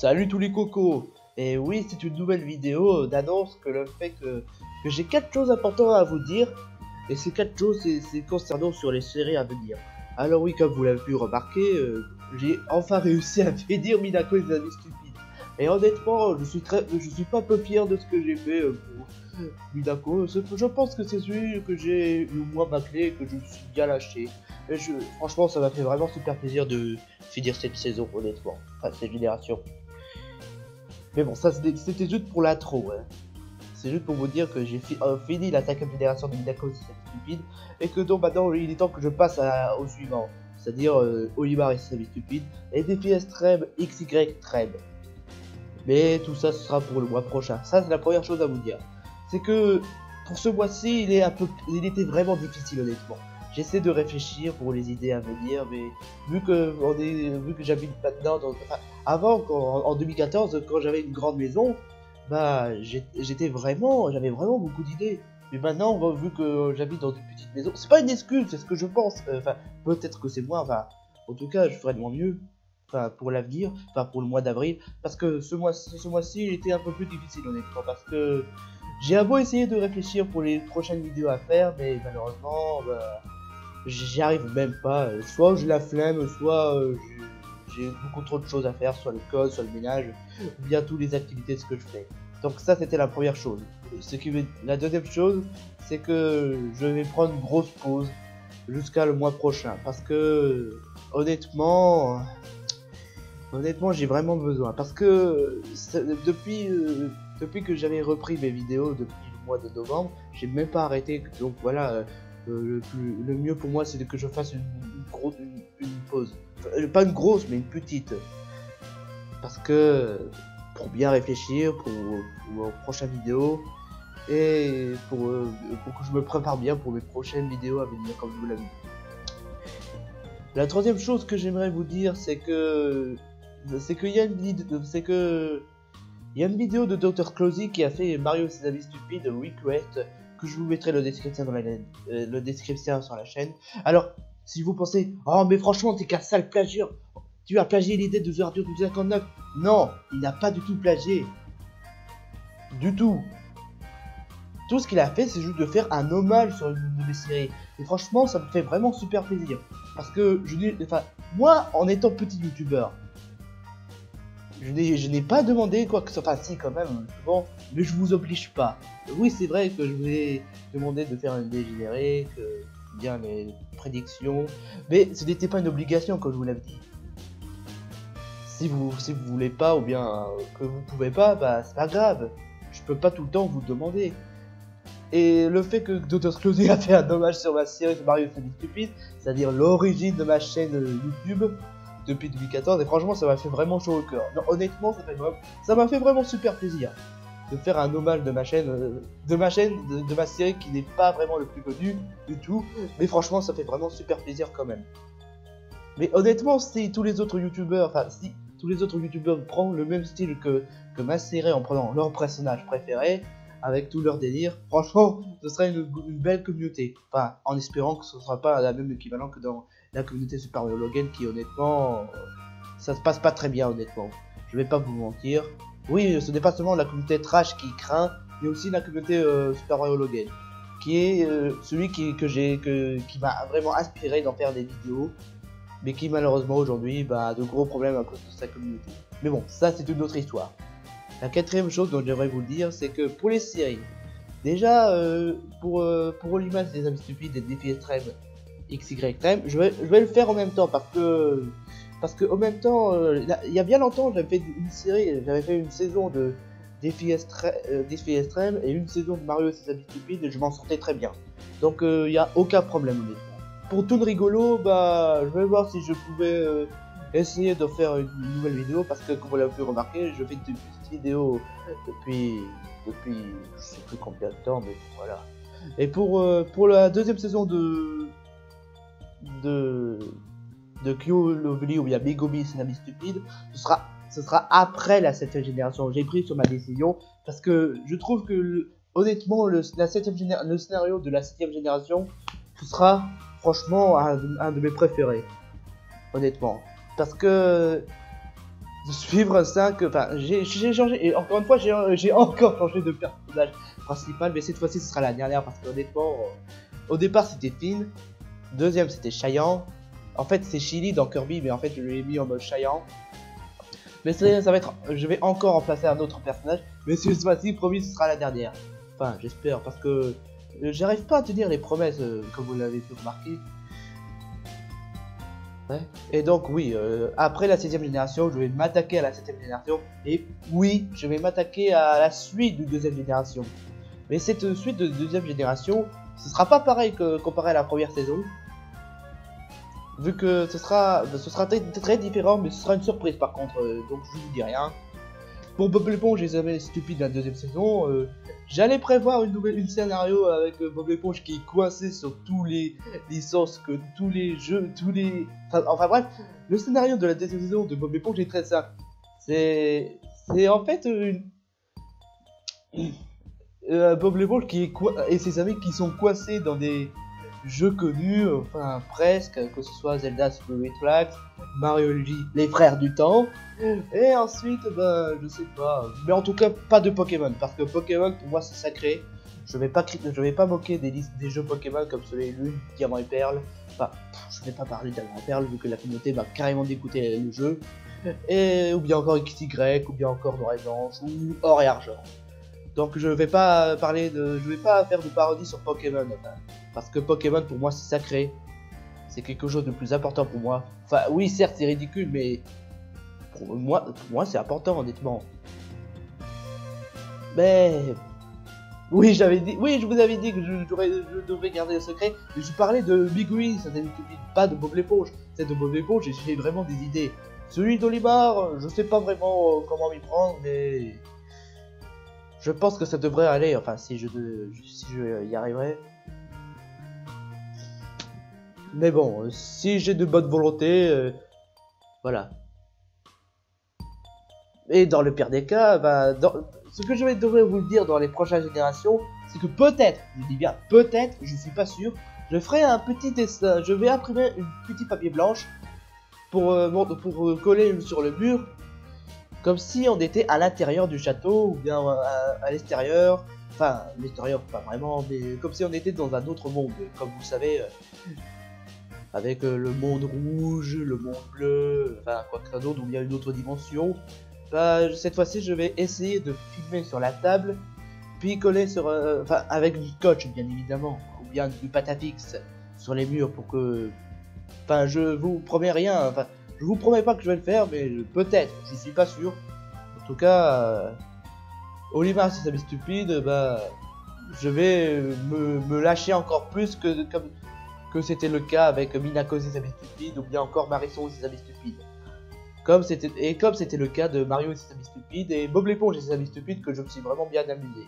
Salut tous les cocos. Et oui, c'est une nouvelle vidéo d'annonce que le fait que j'ai 4 choses importantes à vous dire. Et ces 4 choses, c'est concernant sur les séries à venir. Alors oui, comme vous l'avez pu remarquer, j'ai enfin réussi à finir Minako et les amis stupides. Et honnêtement, je suis pas peu fier de ce que j'ai fait pour Minako. Je pense que c'est celui que j'ai le moins bâclé, que je me suis bien lâché. Et franchement, ça m'a fait vraiment super plaisir de finir cette saison, honnêtement. Enfin, cette génération. Mais bon, ça c'était juste pour l'intro. Hein. C'est juste pour vous dire que j'ai fini la 5ème génération de Minako, c'est stupide. Et que donc maintenant, il est temps que je passe au suivant. C'est-à-dire Olimar et ses amis stupides. Et défi extrême XY Trem. Mais tout ça, ce sera pour le mois prochain. Ça, c'est la première chose à vous dire. C'est que pour ce mois-ci, il était vraiment difficile, honnêtement. J'essaie de réfléchir pour les idées à venir, mais vu que j'habite maintenant, enfin, avant, en 2014, quand j'avais une grande maison, bah, j'avais vraiment beaucoup d'idées. Mais maintenant, vu que j'habite dans une petite maison, c'est pas une excuse, c'est ce que je pense. Enfin, peut-être que c'est moi, enfin, en tout cas, je ferai de mon mieux. Enfin, pour l'avenir, enfin pour le mois d'avril, parce que ce mois-ci il était un peu plus difficile honnêtement, parce que j'ai un beau essayer de réfléchir pour les prochaines vidéos à faire, mais malheureusement, bah, j'y arrive même pas. Soit j'ai la flemme, soit j'ai beaucoup trop de choses à faire, soit le code, soit le ménage, ou bien toutes les activités de ce que je fais. Donc ça c'était la première chose. La deuxième chose, c'est que je vais prendre une grosse pause jusqu'à le mois prochain, parce que honnêtement, j'ai vraiment besoin, parce que depuis que j'avais repris mes vidéos depuis le mois de novembre, j'ai même pas arrêté. Donc voilà, le mieux pour moi c'est que je fasse une pause, pas une grosse mais une petite, parce que pour bien réfléchir pour aux prochaines vidéos et pour que je me prépare bien pour mes prochaines vidéos à venir, comme je vous l'avais dit. La troisième chose que j'aimerais vous dire, c'est qu'il y a une vidéo de Dr. Closy qui a fait Mario et ses amis stupides Request, que je vous mettrai le description sur la chaîne. Alors, si vous pensez, oh mais franchement t'es qu'un sale plagieur, tu as plagié l'idée de The Radio 59. Non, il n'a pas du tout plagié. Du tout. Tout ce qu'il a fait, c'est juste de faire un hommage sur une de mes séries. Et franchement, ça me fait vraiment super plaisir. Parce que moi, en étant petit youtubeur, je n'ai pas demandé quoi que ce soit. Enfin, si, quand même, bon, mais je vous oblige pas. Oui, c'est vrai que je vous ai demandé de faire un dégénéré, bien mes prédictions, mais ce n'était pas une obligation, comme je vous l'avais dit. Si vous voulez pas, ou bien que vous pouvez pas, bah c'est pas grave. Je peux pas tout le temps vous demander. Et le fait que Dr. Closy a fait un hommage sur ma série de Mario et ses amis stupides, c'est-à-dire l'origine de ma chaîne YouTube depuis 2014, et franchement ça m'a fait vraiment chaud au cœur. Non, honnêtement, ça m'a fait vraiment super plaisir de faire un hommage de ma chaîne, de ma série qui n'est pas vraiment le plus connu du tout, mais franchement ça fait vraiment super plaisir quand même. Mais honnêtement, si tous les autres youtubeurs prennent le même style que ma série en prenant leur personnage préféré, avec tout leur délire, franchement, ce serait une belle communauté. Enfin, en espérant que ce ne sera pas la même équivalent que dans la communauté Super Mario Logan, qui honnêtement, ça se passe pas très bien honnêtement. Je vais pas vous mentir. Oui, ce n'est pas seulement la communauté trash qui craint, mais aussi la communauté Super Mario Logan, qui est celui qui m'a vraiment inspiré d'en faire des vidéos, mais qui malheureusement aujourd'hui a de gros problèmes à cause de sa communauté. Mais bon, ça c'est une autre histoire. La quatrième chose dont j'aimerais vous le dire, c'est que pour les séries, déjà pour Olimar et les amis stupides et défi extrême XY Trem, je vais le faire en même temps, parce que en même temps, il y a bien longtemps j'avais fait une série, j'avais fait une saison de défi extrême et une saison de Mario et ses amis stupides, et je m'en sortais très bien. Donc il n'y a aucun problème honnêtement. Pour tout de rigolo, je vais voir si je pouvais essayer de faire une nouvelle vidéo, parce que comme vous l'avez pu remarquer, je fais des petites vidéos depuis je sais plus combien de temps, mais voilà. Et pour la deuxième saison de Kyo Lovely, ou bien Big Obi, c'est un ami stupide, ce sera après la 7ème génération. J'ai pris sur ma décision, parce que je trouve que honnêtement le scénario de la 7ème génération, ce sera franchement un de mes préférés, honnêtement, parce que de suivre 5. Enfin, j'ai changé, et encore une fois, j'ai encore changé de personnage principal, mais cette fois-ci, ce sera la dernière parce qu'honnêtement, au départ, c'était Finn, deuxième, c'était Chayant. En fait, c'est Chili dans Kirby, mais en fait, je l'ai mis en mode Chayant. Mais ça va être, je vais encore remplacer un autre personnage, mais cette fois-ci, promis, ce sera la dernière. Enfin, j'espère, parce que j'arrive pas à tenir les promesses, comme vous l'avez pu remarquer. Ouais. Et donc oui, après la 7ème génération, je vais m'attaquer à la 7ème génération. Et oui, je vais m'attaquer à la suite de 2ème génération. Mais cette suite de 2ème génération, ce sera pas pareil que comparé à la première saison. Vu que ce sera très différent, mais ce sera une surprise par contre, donc je vous dis rien. Pour Bob l'éponge et les amis stupides de la 2ème saison, j'allais prévoir une scénario avec Bob l'éponge qui est coincé sur tous les licences, que tous les jeux, enfin bref, le scénario de la 2ème saison de Bob l'éponge est très simple. C'est en fait Bob l'éponge et ses amis qui sont coincés dans des jeux connus, enfin presque, que ce soit Zelda Spirit Tracks, Mario Luigi, les frères du temps, et ensuite, bah, je sais pas, mais en tout cas pas de Pokémon, parce que Pokémon pour moi c'est sacré. Je vais pas moquer des jeux Pokémon comme Soleil et Lune, Diamant et Perle. Enfin, je vais pas parler de Diamant et Perle vu que la communauté va carrément dégoûter le jeu, et ou bien encore XY, ou bien encore Noir et Blanche, ou Or et Argent. Donc je vais pas faire de parodie sur Pokémon, parce que Pokémon pour moi c'est sacré, c'est quelque chose de plus important pour moi. Enfin oui certes c'est ridicule, mais pour moi c'est important honnêtement. Mais oui je vous avais dit que je devrais garder le secret, mais je parlais de Bigui, pas de Bob l'éponge. C'est de Bob l'éponge et j'ai vraiment des idées. Celui d'Olimar, je sais pas vraiment comment m'y prendre, mais je pense que ça devrait aller, enfin si je y arriverai. Mais bon, si j'ai de bonne volonté, voilà. Et dans le pire des cas, bah, ce que je devrais vous le dire dans les prochaines générations, c'est que peut-être, je dis bien peut-être, je suis pas sûr, je ferai un petit dessin, je vais imprimer une petite papier blanche pour coller sur le mur, comme si on était à l'intérieur du château ou bien à l'extérieur. Enfin, l'extérieur, pas vraiment, mais comme si on était dans un autre monde, comme vous savez, avec le monde rouge, le monde bleu, enfin quoi que ce soit d'autre, ou bien une autre dimension. Bah, cette fois-ci, je vais essayer de filmer sur la table, puis coller sur, enfin avec du scotch bien évidemment, ou bien du patafix sur les murs pour que, enfin, je vous promets rien, enfin. Je vous promets pas que je vais le faire, mais peut-être, je suis pas sûr. En tout cas, Olimar si ça m'est stupide, bah, je vais me lâcher encore plus que c'était le cas avec Minako si ça m'est stupide, ou bien encore Marisson si ça m'est stupide. Comme c'était le cas de Mario si ça m'est stupide, et Bob l'éponge si ça m'est stupide, que je me suis vraiment bien amusé.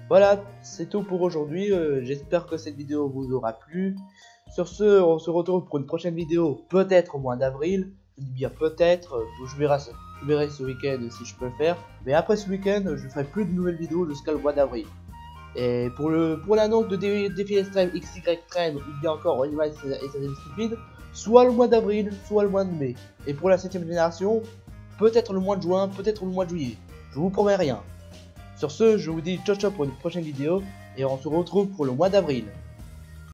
Voilà, c'est tout pour aujourd'hui, j'espère que cette vidéo vous aura plu. Sur ce, on se retrouve pour une prochaine vidéo, peut-être au mois d'avril. Je dis bien peut-être, je verrai ce week-end si je peux le faire. Mais après ce week-end, je ferai plus de nouvelles vidéos jusqu'à le mois d'avril. Et pour l'annonce de Défi Extreme, XY Train, ou bien encore Olimar et sa stupide, soit le mois d'avril, soit le mois de mai. Et pour la 7ème génération, peut-être le mois de juin, peut-être le mois de juillet. Je vous promets rien. Sur ce, je vous dis ciao ciao pour une prochaine vidéo, et on se retrouve pour le mois d'avril.